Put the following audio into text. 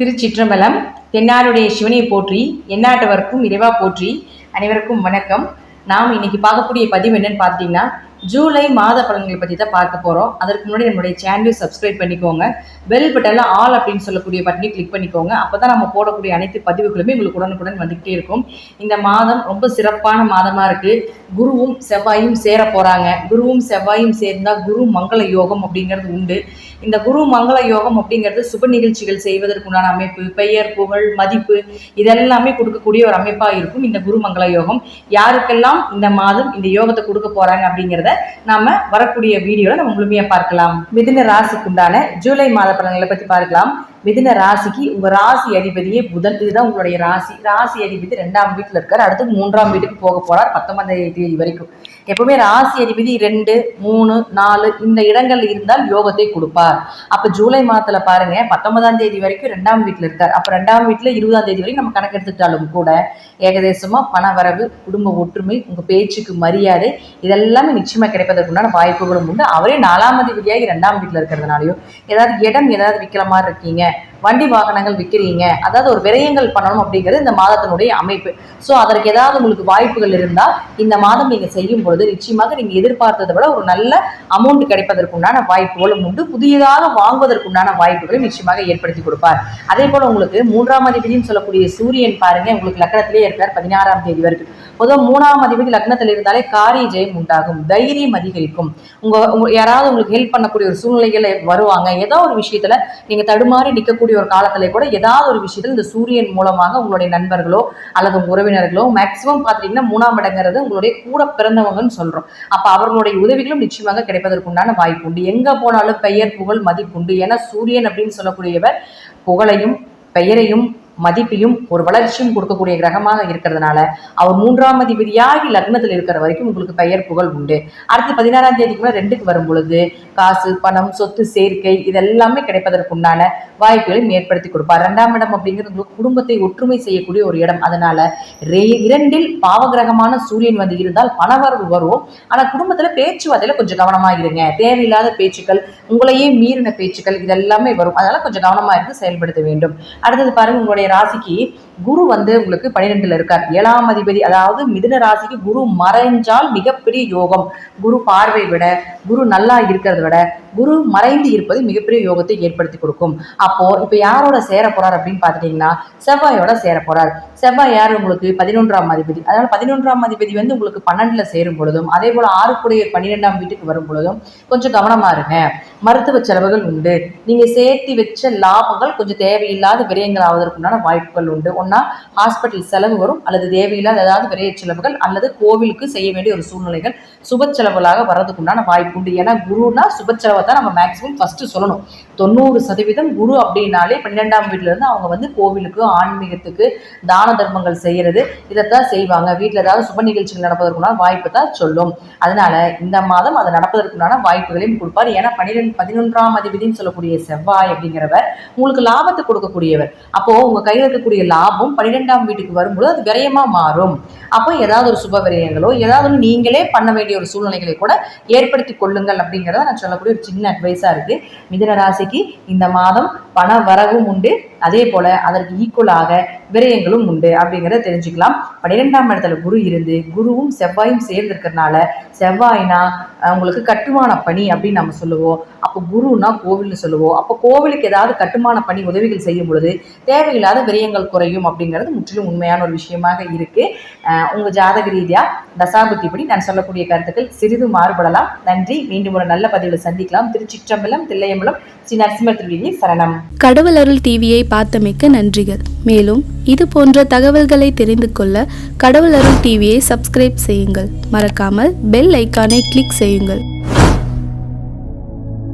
திருச்சிற்றம்பலம். தென்னாடுடைய சிவனை போற்றி, எந்நாட்டவர்க்கும் இறைவா போற்றி. அனைவருக்கும் வணக்கம். நாம் இன்னைக்கு பார்க்கக்கூடிய பதிவு என்னன்னு பார்த்தீங்கன்னா, ஜூலை மாத பலன்களை பற்றி தான் பார்க்க போகிறோம். அதற்கு முன்னாடி நம்மளுடைய சேனலை சப்ஸ்கிரைப் பண்ணிக்கோங்க. பெல் பட்டனில் ஆல் அப்படின்னு சொல்லக்கூடிய பட்டனை கிளிக் பண்ணிக்கோங்க. அப்போ தான் நம்ம போடக்கூடிய அனைத்து பதிவுகளுமே உங்களுக்கு உடனுக்குடன் வந்துகிட்டே இருக்கும். இந்த மாதம் ரொம்ப சிறப்பான மாதமாக இருக்குது. குருவும் செவ்வாயும் சேர போகிறாங்க. குருவும் செவ்வாயும் சேர்ந்தால் குரு மங்கள யோகம் அப்படிங்கிறது உண்டு. இந்த குரு மங்கள யோகம் அப்படிங்கிறது சுப நிகழ்ச்சிகள் செய்வதற்குண்டான அமைப்பு, பெயர், புகழ், மதிப்பு இதெல்லாமே கொடுக்கக்கூடிய ஒரு அமைப்பாக இருக்கும் இந்த குரு மங்கள யோகம். யாருக்கெல்லாம் இந்த மாதம் இந்த யோகத்தை கொடுக்க போகிறாங்க அப்படிங்கிறத நாம வரக்கூடிய வீடியோல நம்ம முழுமையா பார்க்கலாம். மிதுன ராசிக்குண்டான ஜூலை மாத பலன்களை பத்தி பார்க்கலாம். மிதுன ராசிக்கு உங்க ராசி அதிபதியே புதன். இதுதான் உங்களுடைய ராசி. ராசி அதிபதி 2ஆம் வீட்டுல இருக்காரு. அடுத்து 3ஆம் வீட்டுக்கு போக போறார் 19ஆம் தேதி வரைக்கும். எப்பவுமே ராசி அதிபதி 2, 3, 4 இந்த இடங்கள்ல இருந்தால் யோகத்தை கொடுப்பார். அப்ப ஜூலை மாதத்துல பாருங்க, 19ஆம் தேதி வரைக்கும் 2ஆம் வீட்டுல இருக்கார். அப்ப 2ஆம் வீட்டுல 20ஆம் தேதி வரைக்கும் நம்ம கணக்கு எடுத்துட்டாலும் கூட ஏகதேசமா பண வரவு, குடும்ப ஒற்றுமை, உங்க பேச்சுக்கு மரியாதை இதெல்லாமே நிச்சயமா கிடைப்பதற்குண்டான வாய்ப்புகளும் உண்டு. அவரே 4ஆம் அதிபதியாகி 2ஆம் வீட்டுல இருக்கிறதுனாலயும் ஏதாவது இடம் ஏதாவது விற்கிற மாதிரி இருக்கீங்க, வண்டி வாகனங்கள் விற்கிறீங்க, அதாவது ஒரு விரயங்கள் பண்ணணும் அப்படிங்கிறது இந்த மாதத்தினுடைய அமைப்பு. ஸோ அதற்கு ஏதாவது உங்களுக்கு வாய்ப்புகள் இருந்தால் இந்த மாதம் நீங்கள் செய்யும் பொழுது நிச்சயமாக நீங்கள் எதிர்பார்த்ததை விட ஒரு நல்ல அமௌண்ட் கிடைப்பதற்குண்டான வாய்ப்புகளும் உண்டு. புதியதாக வாங்குவதற்குண்டான வாய்ப்புகளும் நிச்சயமாக ஏற்படுத்தி கொடுப்பார். அதே போல உங்களுக்கு 3ஆம் அதிபதினு சொல்லக்கூடிய சூரியன் பாருங்க, உங்களுக்கு லக்னத்திலே இருக்கார் 16ஆம் தேதி வரைக்கும். பொதுவாக 3ஆம் அதிபதி லக்னத்தில் இருந்தாலே காரிய ஜெயம் உண்டாகும், தைரியம் அதிகரிக்கும். உங்க யாராவது உங்களுக்கு ஹெல்ப் பண்ணக்கூடிய ஒரு சூழ்நிலைகள் வருவாங்க. ஏதோ ஒரு விஷயத்துல நீங்க தடுமாறி நிற்கக்கூடிய ஒரு காலத்துல கூட ஏதாவது ஒரு விஷயத்துல இந்த சூரியன் மூலமாக உங்களுடைய நண்பர்களோ அல்லது உங்க உறவினர்களோ மேக்சிமம் பாத்தீங்கன்னா 3ஆம் இடங்கிறது உங்களுடைய கூட பிறந்தவங்கன்னு சொல்றோம். அப்ப அவர்களுடைய உதவிகளும் நிச்சயமாக கிடைப்பதற்குண்டான வாய்ப்பு உண்டு. எங்க போனாலும் பெயர், புகழ், மதிப்பு உண்டு. ஏன்னா சூரியன் அப்படின்னு சொல்லக்கூடியவர் புகழையும் பெயரையும் மதிப்பையும் ஒரு வளர்ச்சியும் கொடுக்கக்கூடிய கிரகமாக இருக்கிறதுனால அவர் 3ஆம் அதிபதியாகி லக்னத்தில் இருக்கிற வரைக்கும் உங்களுக்கு பெயர், புகழ் உண்டு. அடுத்து 16ஆம் தேதிக்கு மேலே 2க்கு வரும் பொழுது காசு, பணம், சொத்து சேர்க்கை இதெல்லாமே கிடைப்பதற்குண்டான வாய்ப்புகளையும் ஏற்படுத்தி கொடுப்பார். 2ஆம் இடம் அப்படிங்கிறது உங்களுக்கு குடும்பத்தை ஒற்றுமை செய்யக்கூடிய ஒரு இடம். அதனால 2ல் பாவகிரகமான சூரியன் வந்து இருந்தால் பணவரவு வரும். ஆனா குடும்பத்துல பேச்சுவார்த்தையில கொஞ்சம் கவனமா இருங்க. தேவையில்லாத பேச்சுக்கள், உங்களையே மீறின பேச்சுக்கள் இதெல்லாமே வரும். அதனால கொஞ்சம் கவனமா இருந்து செயல்படுத்த வேண்டும். அடுத்தது பாருங்க, உங்களுடைய ராசிக்கு குரு வந்து உங்களுக்கு 12ல இருக்கார். 7ஆம் அதிபதி, அதாவது மிதுன ராசிக்கு குரு மறைஞ்சால் மிகப்பெரிய யோகம். குரு பார்வை விட, குரு நல்லா இருக்கிறத விட குரு மறைந்து இருப்பது மிகப்பெரிய யோகத்தை ஏற்படுத்தி கொடுக்கும். அப்போ இப்ப யாரோட சேர போறார் அப்படின்னு பாத்துட்டீங்கன்னா செவ்வாயோட சேர போறார். செவ்வாய் யார் உங்களுக்கு 11ஆம் அதிபதி. அதனால 11ஆம் அதிபதி வந்து உங்களுக்கு 12ல சேரும் பொழுதும் அதே போல 6 12ஆம் வீட்டுக்கு வரும் பொழுதும் கொஞ்சம் கவனமா இருங்க. மருத்துவ செலவுகள் உண்டு. நீங்க சேர்த்து வச்ச லாபங்கள் கொஞ்சம் தேவையில்லாத விரயங்கள் ஆவதற்குண்டான வாய்ப்புகள் உண்டு. ஒன்னா ஹாஸ்பிட்டல் செலவு வரும், அல்லது தேவையில்லாத ஏதாவது விரைய செலவுகள், அல்லது கோவிலுக்கு செய்ய வேண்டிய ஒரு சூழ்நிலைகள் சுப செலவுகளாக வர்றதுக்குண்டான வாய்ப்பு உண்டு. ஏன்னா குருனா சுப செலவை தான் நம்ம மேக்சிமம் ஃபர்ஸ்ட் சொல்லணும். 90% குரு அப்படின்னாலே 12ஆம் வீட்டுல இருந்து அவங்க வந்து கோவிலுக்கு, ஆன்மீகத்துக்கு, தான தர்மங்கள் செய்யறது இதைத்தான் செய்வாங்க. வீட்டுல ஏதாவது சுப நிகழ்ச்சிகள் நடப்பதற்குண்டான வாய்ப்பு தான் சொல்லும். அதனால இந்த மாதம் அதை நடப்பதற்குண்டான வாய்ப்புகளையும் கொடுப்பார். ஏன்னா 11ஆம் அதிபதினு சொல்லக்கூடிய செவ்வாய் அப்படிங்கிறவர் உங்களுக்கு லாபத்தை கொடுக்கக்கூடியவர். அப்போ உங்க கையில் இருக்கக்கூடிய லாபம் 12ஆம் வீட்டுக்கு வரும்போது அது விரயமா மாறும். அப்போ ஏதாவது ஒரு சுப விரயங்களோ ஏதாவது நீங்களே பண்ண வேண்டிய ஒரு சூழ்நிலைகளை கூட ஏற்படுத்தி கொள்ளுங்கள் அப்படிங்கிறத நான் சொல்லக்கூடிய ஒரு சின்ன அட்வைஸா இருக்கு. மிதுன ராசிக்கு இந்த மாதம் பண வரவும் உண்டு, அதே போல அதற்கு ஈக்குவலாக விரயங்களும் உண்டு அப்படிங்கிறத தெரிஞ்சுக்கலாம். 12ஆம் இடத்துல குரு இருந்து குருவும் செவ்வாயும் சேர்ந்து இருக்கிறதுனால செவ்வாய்னா உங்களுக்கு கட்டுமான பணி அப்படின்னு நம்ம சொல்லுவோம். அப்போ குருனா கோவில்னு சொல்லுவோம். அப்போ கோவிலுக்கு ஏதாவது கட்டுமான பணி உதவிகள் செய்யும் பொழுது தேவையில்லாத விரயங்கள் குறையும் அப்படிங்கிறது முற்றிலும் உண்மையான ஒரு விஷயமாக இருக்கு. உங்க ஜாதக ரீதியா தசாபுத்திப்படி நான் சொல்லக்கூடிய கருத்துக்கள் சிறிது மாறுபடலாம். நன்றி. மீண்டும் ஒரு நல்ல பதிவில் சந்திக்கலாம். திருச்சிற்றம்பலம், தில்லையம்பலம், ஸ்ரீ நரசிம்மர் திருவிழி சரணம். கடவுள் அருள் டிவியை பார்த்தமைக்கு நன்றிகள். மேலும் இது போன்ற தகவல்களை தெரிந்து கொள்ள கடவுள் அருள் டிவியை சப்ஸ்கிரைப் செய்யுங்கள். மறக்காமல் பெல் ஐக்கானை கிளிக் செய்யுங்கள்.